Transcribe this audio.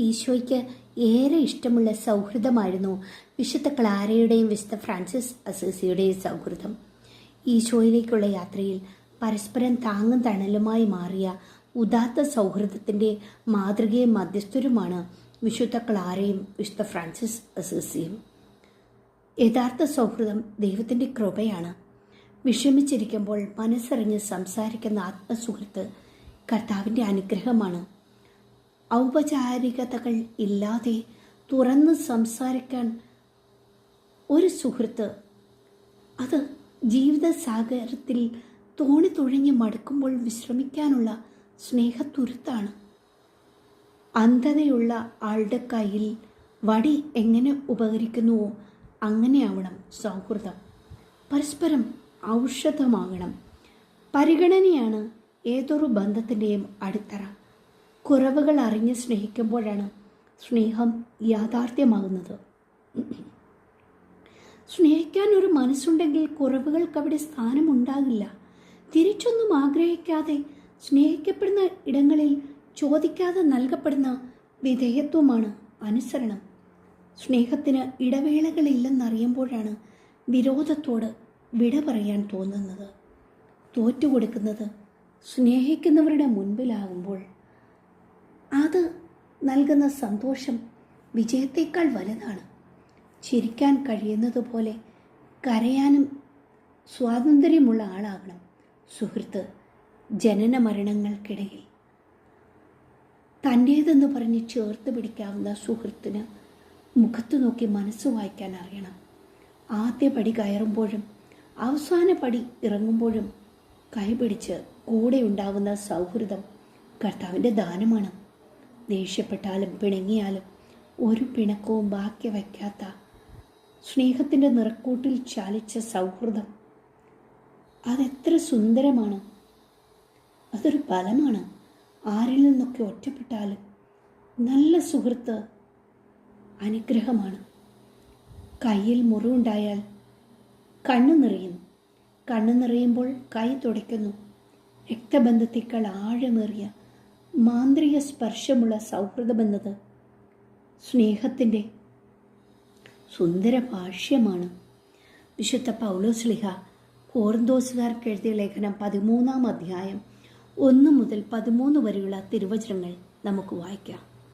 ഈശോയ്ക്ക് ഏറെ ഇഷ്ടമുള്ള സൗഹൃദമായിരുന്നു വിശുദ്ധ ക്ലാരയുടെയും വിശുദ്ധ ഫ്രാൻസിസ് അസീസിയുടെയും സൗഹൃദം. ഈശോയിലേക്കുള്ള യാത്രയിൽ പരസ്പരം താങ്ങും തണലുമായി മാറിയ ഉദാത്ത സൗഹൃദത്തിൻ്റെ മാതൃകയും മധ്യസ്ഥരുമാണ് വിശുദ്ധ ക്ലാരയും വിശുദ്ധ ഫ്രാൻസിസ് അസീസിയും. യഥാർത്ഥ സൗഹൃദം ദൈവത്തിൻ്റെ കൃപയാണ്. വിഷമിച്ചിരിക്കുമ്പോൾ മനസ്സറിഞ്ഞ് സംസാരിക്കുന്ന ആത്മസുഹൃത്ത് കർത്താവിൻ്റെ അനുഗ്രഹമാണ്. ഔപചാരികതകൾ ഇല്ലാതെ തുറന്ന് സംസാരിക്കാൻ ഒരു സുഹൃത്ത്, അത് ജീവിതസാഗരത്തിൽ തോണി തുഴഞ്ഞ് മടുക്കുമ്പോൾ വിശ്രമിക്കാനുള്ള സ്നേഹത്തുരുത്താണ്. അന്ധതയുള്ള ആളുടെ കയ്യിൽ വടി എങ്ങനെ ഉപകരിക്കുന്നുവോ അങ്ങനെയാവണം സൗഹൃദം. പരസ്പരം ഔഷധമാകണം. പരിഗണനയാണ് ഏതൊരു ബന്ധത്തിൻ്റെയും അടിത്തറ. കുറവുകൾ അറിഞ്ഞ് സ്നേഹിക്കുമ്പോഴാണ് സ്നേഹം യാഥാർത്ഥ്യമാകുന്നത്. സ്നേഹിക്കാൻ ഒരു മനസ്സുണ്ടെങ്കിൽ കുറവുകൾക്ക് അവിടെ സ്ഥാനമുണ്ടാകില്ല. തിരിച്ചൊന്നും ആഗ്രഹിക്കാതെ സ്നേഹിക്കപ്പെടുന്ന ഇടങ്ങളിൽ ചോദിക്കാതെ നൽകപ്പെടുന്ന വിധേയത്വമാണ് അനുസരണം. സ്നേഹത്തിന് ഇടവേളകളില്ലെന്നറിയുമ്പോഴാണ് വിരോധത്തോട് വിട പറയാൻ തോന്നുന്നത്. തോറ്റുകൊടുക്കുന്നത് സ്നേഹിക്കുന്നവരുടെ മുൻപിലാകുമ്പോൾ അത് നൽകുന്ന സന്തോഷം വിജയത്തേക്കാൾ വലുതാണ്. ചിരിക്കാൻ കഴിയുന്നത് പോലെ കരയാനും സ്വാതന്ത്ര്യമുള്ള ആളാകണം സുഹൃത്ത്. ജനന മരണങ്ങൾക്കിടയിൽ തൻ്റേതെന്ന് പറഞ്ഞ് ചേർത്ത് പിടിക്കാവുന്ന സുഹൃത്തിന് മുഖത്ത് നോക്കി മനസ്സ് വായിക്കാൻ അറിയണം. ആദ്യ പടി കയറുമ്പോഴും അവസാന പടി ഇറങ്ങുമ്പോഴും കൈപിടിച്ച് കൂടെ ഉണ്ടാവുന്ന സൗഹൃദം കർത്താവിൻ്റെ ദാനമാണ്. ദേഷ്യപ്പെട്ടാലും പിണങ്ങിയാലും ഒരു പിണക്കവും ബാക്കി വയ്ക്കാത്ത സ്നേഹത്തിൻ്റെ നിറക്കൂട്ടിൽ ചാലിച്ച സൗഹൃദം അതെത്ര സുന്ദരമാണ്. അതൊരു ബലമാണ്. ആരിൽ നിന്നൊക്കെ ഒറ്റപ്പെട്ടാലും നല്ല സുഹൃത്ത് അനുഗ്രഹമാണ്. കയ്യിൽ മുറിവുണ്ടായാൽ കണ്ണു നിറയുന്നു. കണ്ണു നിറയുമ്പോൾ കൈ തുടയ്ക്കുന്നു. രക്തബന്ധത്തേക്കാൾ ആഴമേറിയ മാന്ത്രിക സ്പർശമുള്ള സൗഹൃദമെന്നത് സ്നേഹത്തിൻ്റെ സുന്ദര ഭാഷ്യമാണ്. വിശുദ്ധ പൗലോസ്ലീഹ കൊറിന്തോസുകാർക്ക് എഴുതിയ ലേഖനം 13-ാം അധ്യായം 1 മുതൽ 13 വരെയുള്ള തിരുവചനങ്ങൾ നമുക്ക് വായിക്കാം.